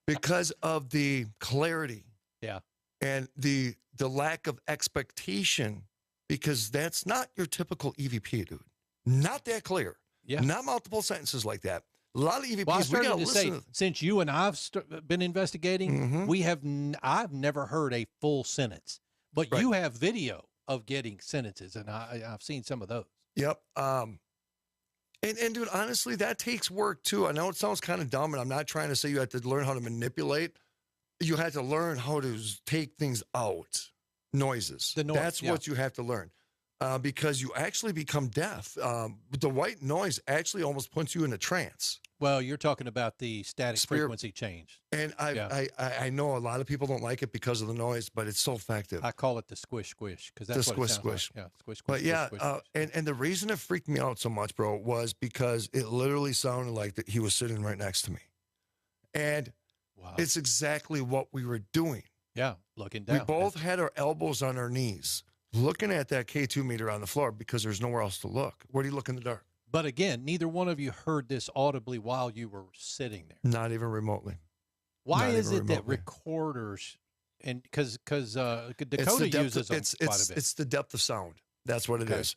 E: because of the clarity.
A: Yeah.
E: And the lack of expectation, because that's not your typical EVP, dude. Not that clear.
A: Yeah.
E: Not multiple sentences like that. A lot of EVPs,
A: Well, I
E: we
A: started
E: got
A: to
E: listen
A: say,
E: to.
A: since you and I've been investigating,
E: Mhm.
A: I've never heard a full sentence, but
E: Right.
A: you have video of getting sentences, and I've seen some of those.
E: Yep. And dude, honestly, that takes work too. I know it sounds kind of dumb, and I'm not trying to say you have to learn how to manipulate. You had to learn how to take things out, noises.
A: The noise,
E: That's
A: yeah.
E: what you have to learn, because you actually become deaf. The white noise actually almost puts you in a trance.
A: Well, you're talking about the static
E: Spirit-
A: frequency change.
E: And
A: Yeah.
E: I know a lot of people don't like it because of the noise, but it's so effective.
A: I call it the squish squish because that's
E: The
A: what it
E: squish,
A: sounds
E: squish.
A: like. Yeah, squish squish.
E: But yeah,
A: squish, squish.
E: and the reason it freaked me out so much, bro, was because it literally sounded like that he was sitting right next to me, and
A: Wow.
E: it's exactly what we were doing.
A: Yeah, looking down.
E: We both had our elbows on our knees, looking at that K2 meter on the floor because there's nowhere else to look. Where do you look in the dark?
A: But again, neither one of you heard this audibly while you were sitting there.
E: Not even remotely.
A: Why
E: Not
A: is
E: even
A: it that
E: remotely.
A: recorders and because
E: It's
A: Dakota
E: the depth
A: uses them quite a bit?
E: It's the depth of sound. That's what it
A: Okay.
E: is.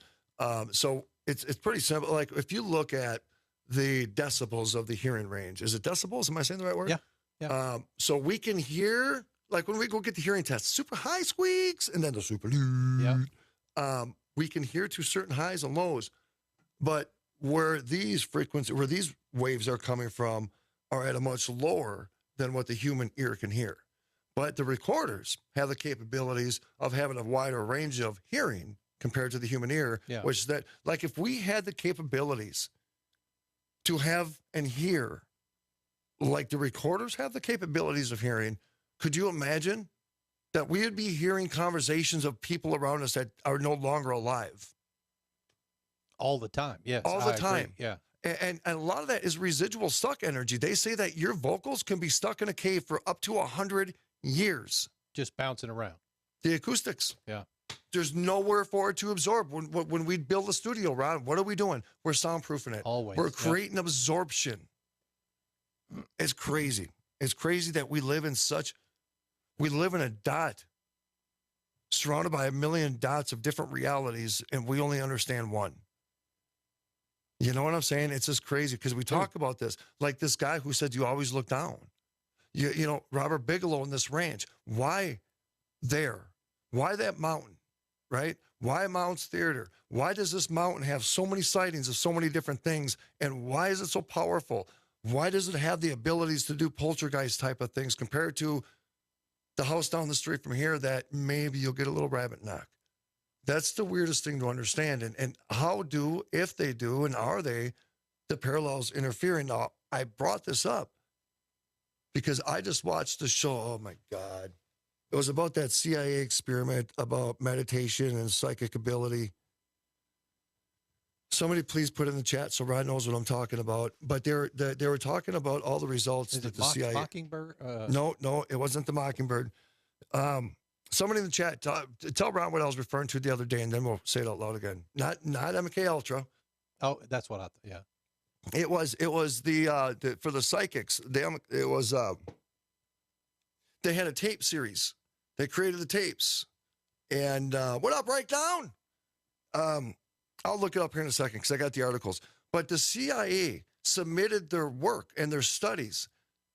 E: So it's pretty simple. Like if you look at the decibels of the hearing range, is it decibels? Am I saying the right word?
A: Yeah, yeah.
E: So we can hear, like when we go get the hearing test, super high squeaks and then the super loud.
A: Yeah.
E: We can hear to certain highs and lows, but where these waves are coming from are at a much lower than what the human ear can hear. But the recorders have the capabilities of having a wider range of hearing compared to the human ear,
A: Yeah.
E: which is that, like if we had the capabilities to have and hear, like the recorders have the capabilities of hearing, could you imagine that we would be hearing conversations of people around us that are no longer alive?
A: All the time. Yes.
E: All the
A: I agree.
E: time.
A: Yeah.
E: And a lot of that is residual stuck energy. They say that your vocals can be stuck in a cave for up to 100 years.
A: Just bouncing around.
E: The acoustics.
A: Yeah.
E: There's nowhere for it to absorb. When we build a studio, Ron, what are we doing? We're soundproofing it.
A: Always.
E: We're
A: yeah.
E: creating absorption. It's crazy. It's crazy that we live in a dot surrounded by a million dots of different realities, and we only understand one. You know what I'm saying? It's just crazy because we talk about this. Like this guy who said, you always look down. You know, Robert Bigelow in this ranch. Why there? Why that mountain, right? Why Mounts Theater? Why does this mountain have so many sightings of so many different things? And why is it so powerful? Why does it have the abilities to do poltergeist type of things compared to the house down the street from here that maybe you'll get a little rabbit knock? That's the weirdest thing to understand. And how do, if they do, and are they, the parallels interfering? Now, I brought this up because I just watched the show. Oh, my God. It was about that CIA experiment about meditation and psychic ability. Somebody please put it in the chat so Rod knows what I'm talking about. But they were talking about all the results
A: Is
E: that
A: it
E: the CIA...
A: Mockingbird?
E: No, it wasn't the Mockingbird. Somebody in the chat, tell Ron what I was referring to the other day, and then we'll say it out loud again. Not MK Ultra.
A: Oh, that's what I thought. Yeah.
E: It was the for the psychics. They had a tape series. They created the tapes, and what up, Breakdown? I'll look it up here in a second because I got the articles. But the CIA submitted their work and their studies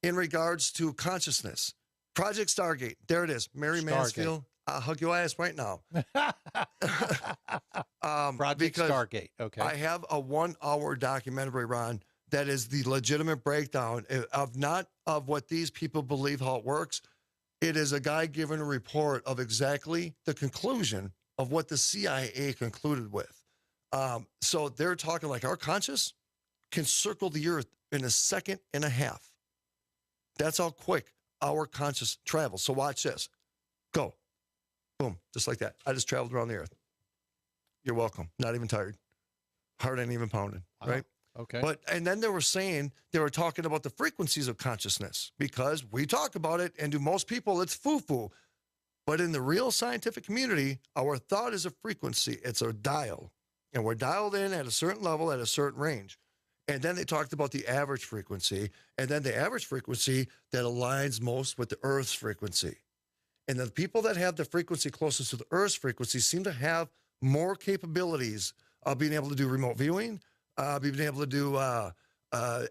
E: in regards to consciousness. Project Stargate. There it is. Mary
A: Stargate.
E: Mansfield. I'll hug your ass right now.
A: Project
E: because
A: Stargate. Okay.
E: I have a 1 hour documentary, Ron, that is the legitimate breakdown of not of what these people believe how it works. It is a guy giving a report of exactly the conclusion of what the CIA concluded with. So they're talking like our conscious can circle the earth in a second and a half. That's how quick our conscious travels. So watch this. Go. Boom. Just like that. I just traveled around the earth. You're welcome. Not even tired. Heart ain't even pounding. Right?
A: Okay.
E: But, and then they were talking about the frequencies of consciousness, because we talk about it, and to most people, it's foo-foo. But in the real scientific community, our thought is a frequency. It's a dial. And we're dialed in at a certain level, at a certain range. And then they talked about the average frequency, and then the average frequency that aligns most with the Earth's frequency. And the people that have the frequency closest to the Earth's frequency seem to have more capabilities of being able to do remote viewing, being able to do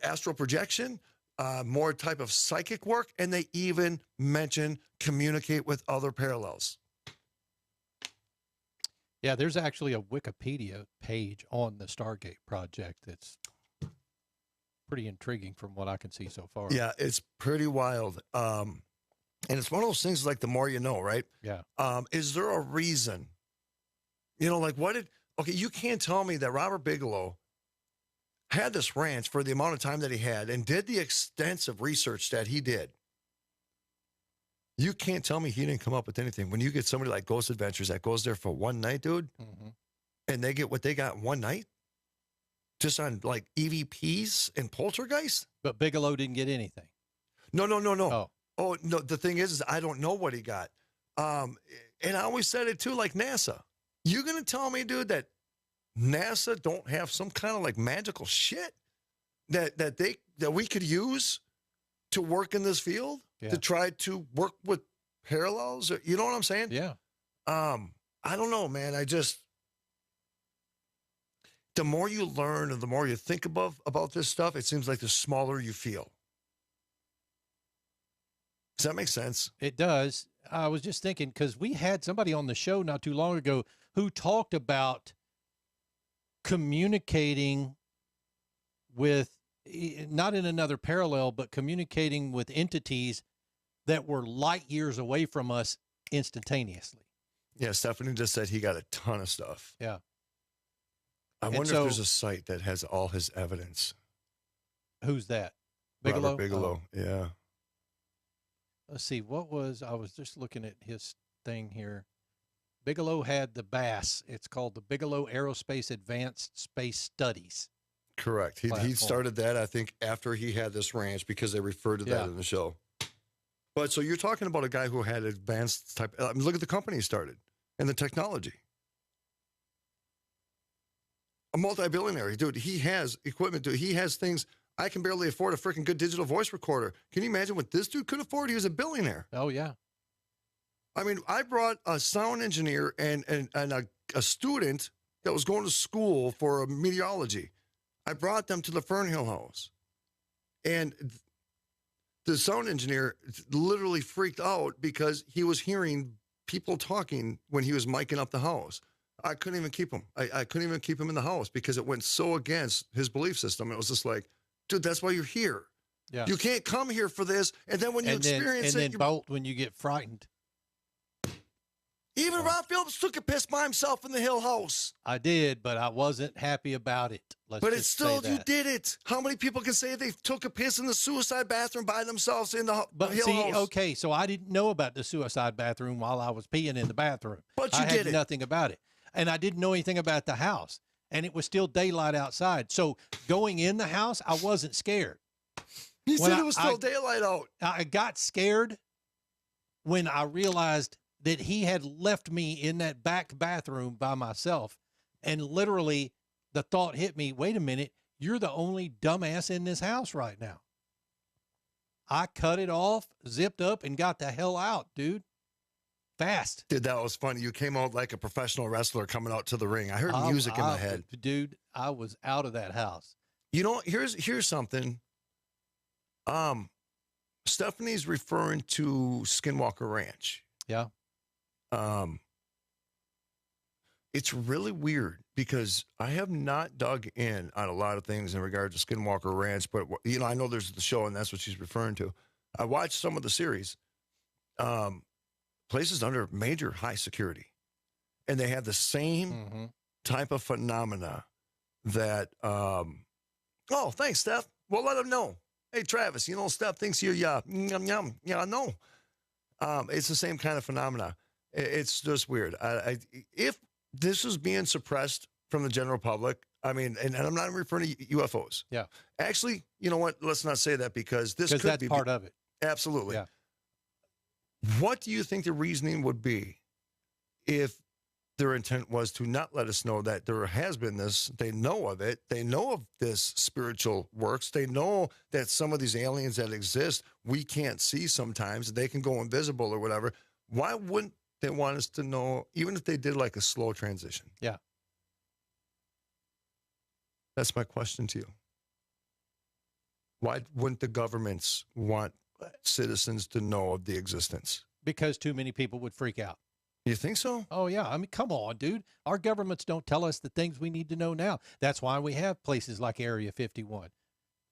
E: astral projection, more type of psychic work, and they even mention communicate with other parallels.
A: Yeah, there's actually a Wikipedia page on the Stargate project that's pretty intriguing from what I can see so far.
E: Yeah, it's pretty wild. And it's one of those things like the more you know, right?
A: Yeah.
E: Is there a reason? You know, like okay, you can't tell me that Robert Bigelow had this ranch for the amount of time that he had and did the extensive research that he did. You can't tell me he didn't come up with anything. When you get somebody like Ghost Adventures that goes there for one night, dude, and they get what they got one night, just on like EVPs and poltergeist.
A: But Bigelow didn't get anything.
E: No.
A: Oh,
E: No. The thing is I don't know what he got. And I always said it too, like NASA. You gonna tell me, dude, that NASA don't have some kind of like magical shit that we could use to work in this field, to try to work with parallels? You know what I'm saying?
A: Yeah.
E: I don't know, man. The more you learn and the more you think about this stuff, it seems like the smaller you feel. Does that make sense?
A: It does. I was just thinking, because we had somebody on the show not too long ago who talked about communicating with, not in another parallel, but communicating with entities that were light years away from us instantaneously.
E: Yeah, Stephanie just said he got a ton of stuff.
A: Yeah.
E: I wonder if there's a site that has all his evidence.
A: Who's that? Bigelow?
E: Robert Bigelow, yeah.
A: Let's see, I was just looking at his thing here. Bigelow had the BASS. It's called the Bigelow Aerospace Advanced Space Studies.
E: Correct. He started that, I think, after he had this ranch, because they referred to that in the show. But so you're talking about a guy who had advanced type. I mean, look at the company he started and the technology. A multi-billionaire, dude. He has equipment, dude. He has things. I can barely afford a freaking good digital voice recorder. Can you imagine what this dude could afford? He was a billionaire.
A: Oh, yeah.
E: I mean, I brought a sound engineer and a student that was going to school for meteorology. I brought them to the Fernhill house. And the sound engineer literally freaked out because he was hearing people talking when he was miking up the house. I couldn't even keep him. I couldn't even keep him in the house because it went so against his belief system. It was just like, dude, that's why you're here.
A: Yeah.
E: You can't come here for this. And then when you experience it,
A: and then bolt when you get frightened.
E: Even Ron Phillips took a piss by himself in the Hill house.
A: I did, but I wasn't happy about it.
E: But it's still, you did it. How many people can say they took a piss in the suicide bathroom by themselves in the Hill house?
A: Okay, so I didn't know about the suicide bathroom while I was peeing in the bathroom.
E: But you
A: I
E: did
A: had nothing about it. And I didn't know anything about the house. And it was still daylight outside. So going in the house, I wasn't scared.
E: He said it was still daylight out.
A: I got scared when I realized that he had left me in that back bathroom by myself. And literally the thought hit me, wait a minute, you're the only dumbass in this house right now. I cut it off, zipped up, and got the hell out, dude. Fast.
E: Dude, that was funny. You came out like a professional wrestler coming out to the ring. I heard music in my head.
A: Dude, I was out of that house.
E: You know, here's something. Stephanie's referring to Skinwalker Ranch.
A: Yeah.
E: It's really weird because I have not dug in on a lot of things in regard to Skinwalker Ranch, but you know, I know there's the show and that's what she's referring to. I watched some of the series. Places under major high security, and they have the same type of phenomena that, oh, thanks, Steph. We'll let them know. Hey, Travis, Steph thinks you're yum yum. Yeah, no. It's the same kind of phenomena. It's just weird. If this was being suppressed from the general public, I mean, and I'm not referring to UFOs.
A: Yeah.
E: Actually, you know what? Let's not say that because this could
A: that's
E: be
A: part of it.
E: Absolutely.
A: Yeah.
E: What do you think the reasoning would be if their intent was to not let us know that there has been this? They know of it. They know of this spiritual works. They know that some of these aliens that exist, we can't see sometimes. They can go invisible or whatever. Why wouldn't they want us to know, even if they did like a slow transition?
A: Yeah.
E: That's my question to you. Why wouldn't the governments want citizens to know of the existence?
A: Because too many people would freak out.
E: You think so?
A: Oh, yeah. I mean, come on, dude. Our governments don't tell us the things we need to know now. That's why we have places like Area 51.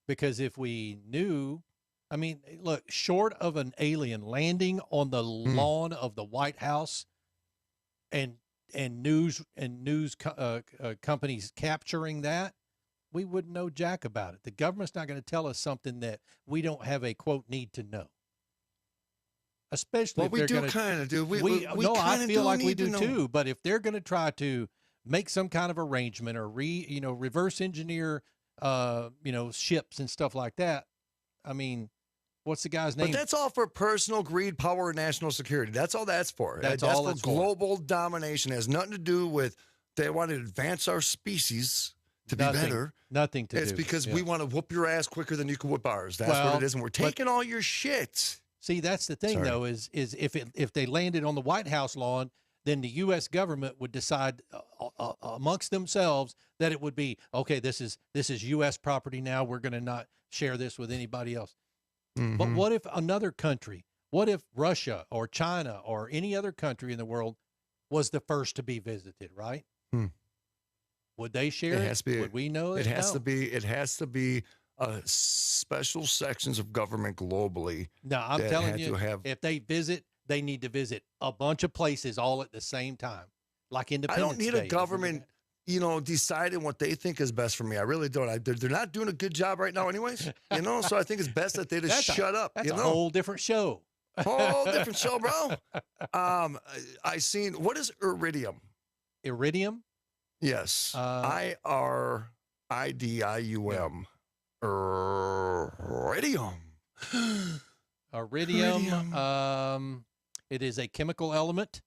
A: Because if we knew, I mean, look, short of an alien landing on the lawn of the White House and news companies capturing that, we wouldn't know jack about it. The government's not going to tell us something that we don't have a, quote, need to know. Especially
E: well,
A: if
E: we
A: they're
E: do
A: going
E: kind of do.
A: no, I feel like we do too. But if they're going to try to make some kind of arrangement or reverse engineer, ships and stuff like that, I mean, what's the guy's name?
E: But that's all for personal greed, power, and national security. That's all that's for.
A: That's all
E: for
A: it's
E: global domination. It has nothing to do with they want to advance our species to be better.
A: Nothing to do.
E: It's because we want to whoop your ass quicker than you can whoop ours. That's what it is, and we're taking all your shit.
A: See, that's the thing, though, is if they landed on the White House lawn, then the U.S. government would decide amongst themselves that it would be, okay, this is U.S. property now. We're going to not share this with anybody else. Mm-hmm. But what if another country, what if Russia or China or any other country in the world was the first to be visited, right? Would they share it? Would we know it?
E: It has to be special sections of government globally.
A: No, I'm telling you, if they visit, they need to visit a bunch of places all at the same time, like Independence
E: Day. I don't need a government, deciding what they think is best for me. I really don't. They're not doing a good job right now anyways, so I think it's best that they just shut up.
A: That's a whole different show.
E: Whole different show, bro. I seen, what is iridium?
A: Iridium?
E: Yes. IRIDIUM. Iridium.
A: Iridium. It is a chemical element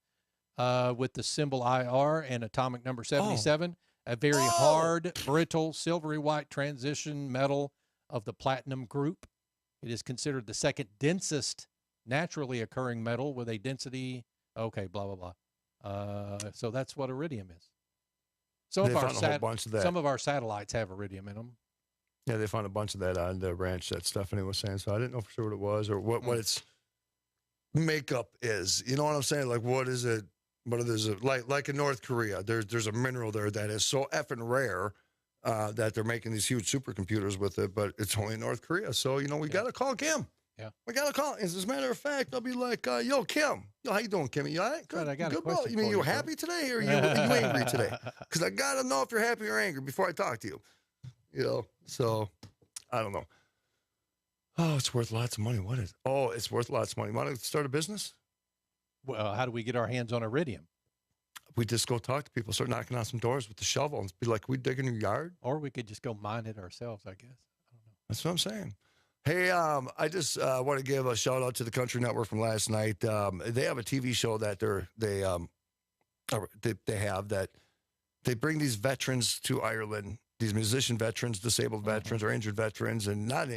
A: with the symbol IR and atomic number 77. A very hard, brittle, silvery white transition metal of the platinum group. It is considered the second densest naturally occurring metal with a density. Okay, blah blah blah. So that's what iridium is. Some of our satellites have iridium in them.
E: Yeah, they found a bunch of that on the ranch that Stephanie was saying. So I didn't know for sure what it was or what its makeup is. You know what I'm saying? Like, what is it? But there's like in North Korea, there's a mineral there that is so effing rare that they're making these huge supercomputers with it, but it's only in North Korea. So, we got to call Kim.
A: Yeah.
E: We got to call. As a matter of fact, I'll be like, yo, Kim. Yo, how you doing, Kim? You all right?
A: Good. I got
E: a
A: question.
E: You mean you happy today or are you angry today? Because I got to know if you're happy or angry before I talk to you. So I don't know. Oh, it's worth lots of money. What is? Oh, it's worth lots of money. Want to start a business?
A: Well, how do we get our hands on iridium?
E: We just go talk to people, start knocking on some doors with the shovel and be like, we digging your yard?
A: Or we could just go mine it ourselves, I guess. I don't know.
E: That's what I'm saying. Hey, I just want to give a shout out to the Country Network from last night. They have a TV show that they bring these veterans to Ireland, these musician veterans, disabled veterans, or injured veterans, and not,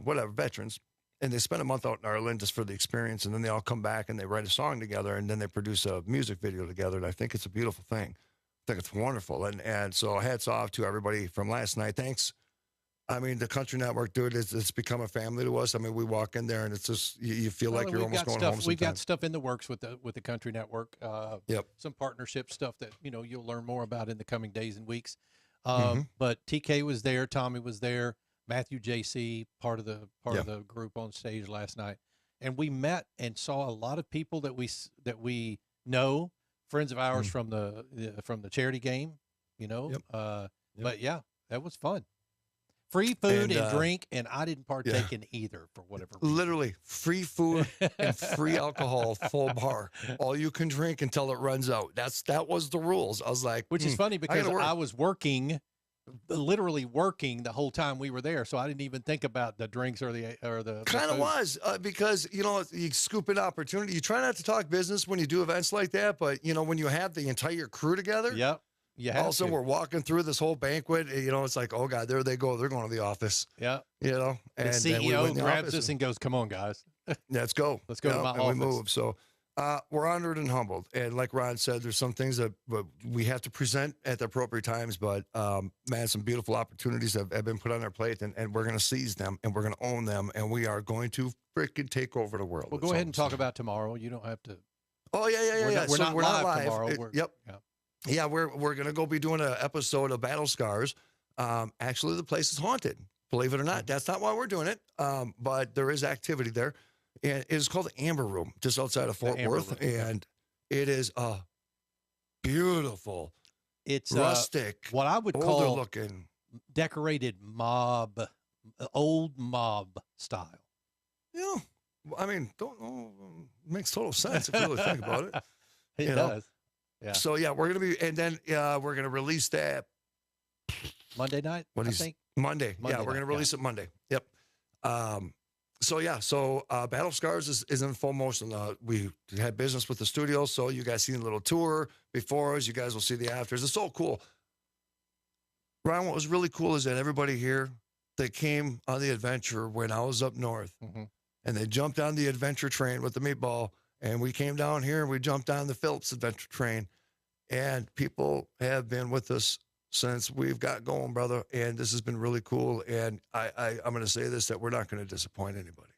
E: whatever, veterans. And they spend a month out in Ireland just for the experience, and then they all come back and they write a song together, and then they produce a music video together, and I think it's a beautiful thing. I think it's wonderful. And so hats off to everybody from last night. Thanks. I mean, the Country Network, dude, it's become a family to us. I mean, we walk in there, and it's just, you feel like you're almost going home sometimes.
A: We got stuff in the works with the Country Network.
E: Yep.
A: Some partnership stuff that, you'll learn more about in the coming days and weeks. But TK was there. Tommy was there. Matthew JC, part of the group on stage last night, and we met and saw a lot of people that we know, friends of ours from the charity game, But yeah, that was fun. Free food and drink, and I didn't partake in either for whatever reason.
E: Literally, free food and free alcohol, full bar. All you can drink until it runs out. That was the rules. I was like,
A: which is funny because I was literally working the whole time we were there, so I didn't even think about the drinks or the
E: kind of was because you scoop in opportunity. You try not to talk business when you do events like that, but when you have the entire crew together,
A: yep. Yeah.
E: Also, we're walking through this whole banquet. It's like, oh God, there they go. They're going to the office.
A: Yeah.
E: And
A: the CEO grabs us and goes, "Come on, guys,
E: let's go.
A: Let's go to my office."
E: We move. So we're honored and humbled. And like Ron said, there's some things that we have to present at the appropriate times. But man, some beautiful opportunities have been put on our plate, and we're going to seize them, and we're going to own them, and we are going to freaking take over the world.
A: Well, go ahead and talk about tomorrow. You don't have to.
E: Oh yeah.
A: We're not live tomorrow.
E: Yep. Yeah, we're going to go be doing an episode of Battle Scars. Actually, the place is haunted. Believe it or not, that's not why we're doing it. But there is activity there, and it is called the Amber Room, just outside of Fort Worth, and it is beautiful.
A: It's
E: rustic,
A: what I would call
E: looking,
A: decorated old mob style.
E: Yeah, I mean, makes total sense if you really think about it.
A: It does. Yeah.
E: So we're gonna be, and then we're gonna release that
A: Monday night. I think
E: Monday. We're gonna release it Monday. Yep. So Battle Scars is in full motion. We had business with the studio, so you guys seen a little tour before us. You guys will see the afters. It's so cool. Ryan, what was really cool is that everybody here, they came on the adventure when I was up north, and they jumped on the adventure train with the meatball. And we came down here and we jumped on the Phillips adventure train. And people have been with us since we've got going, brother. And this has been really cool. And I'm going to say this, that we're not going to disappoint anybody.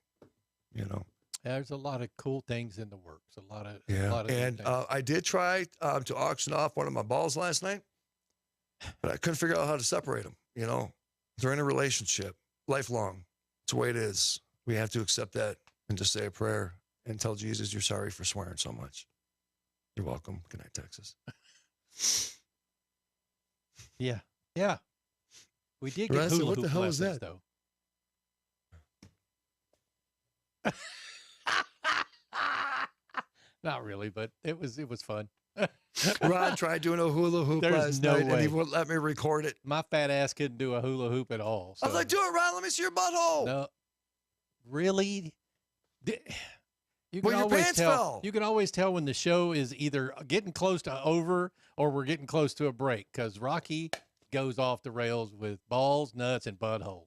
A: There's a lot of cool things in the works. A lot of
E: and I did try to auction off one of my balls last night, but I couldn't figure out how to separate them. They're in a relationship, lifelong. It's the way it is. We have to accept that and just say a prayer. And tell Jesus you're sorry for swearing so much. You're welcome. Good night, Texas.
A: Yeah. We did get hula
E: what
A: hoop
E: the hell
A: lessons,
E: is that?
A: though. Not really, but it was fun.
E: Ron tried doing a hula hoop last night, and he wouldn't let me record it.
A: My fat ass couldn't do a hula hoop at all. So.
E: I was like, do it, Ron. Let me see your butthole.
A: No. Really? You can always tell when the show is either getting close to over or we're getting close to a break, because Rocky goes off the rails with balls, nuts, and buttholes.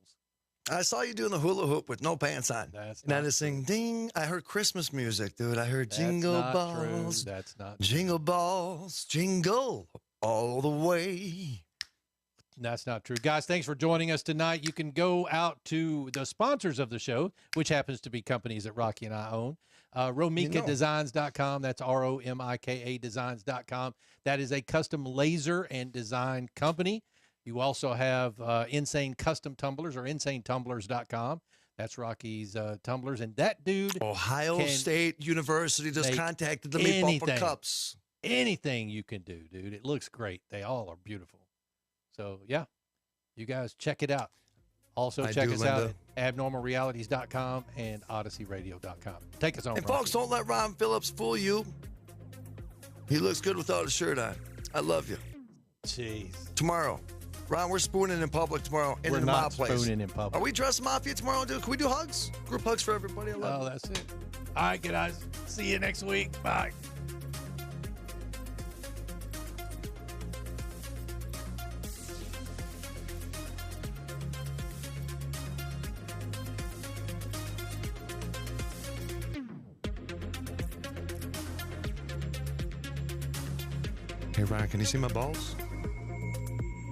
E: I saw you doing the hula hoop with no pants on.
A: That's
E: and
A: not
E: I just sing, ding. I heard Christmas music, dude. I heard jingle balls.
A: True. That's not
E: jingle balls, jingle all the way.
A: That's not true. Guys, thanks for joining us tonight. You can go out to the sponsors of the show, which happens to be companies that Rocky and I own. RomikaDesigns.com. That's ROMIKA Designs.com. That is a custom laser and design company. You also have Insane Custom Tumblers or InsaneTumblers.com. That's Rocky's tumblers. And that dude,
E: Ohio State University, just contacted the meatball for cups.
A: Anything you can do, dude. It looks great. They all are beautiful. So, you guys check it out. Also, check us out at abnormalrealities.com and odysseyradio.com. Take us on,
E: And folks, don't let Ron Phillips fool you. He looks good without a shirt on. I love you.
A: Jeez.
E: Tomorrow. Ron, we're spooning in public tomorrow.
A: We're not spooning in public.
E: Are we dressed mafia tomorrow, dude? Can we do hugs? Group hugs for everybody. I love
A: that's it. All right, guys. See you next week. Bye.
E: Hey, Ron, can you see my balls?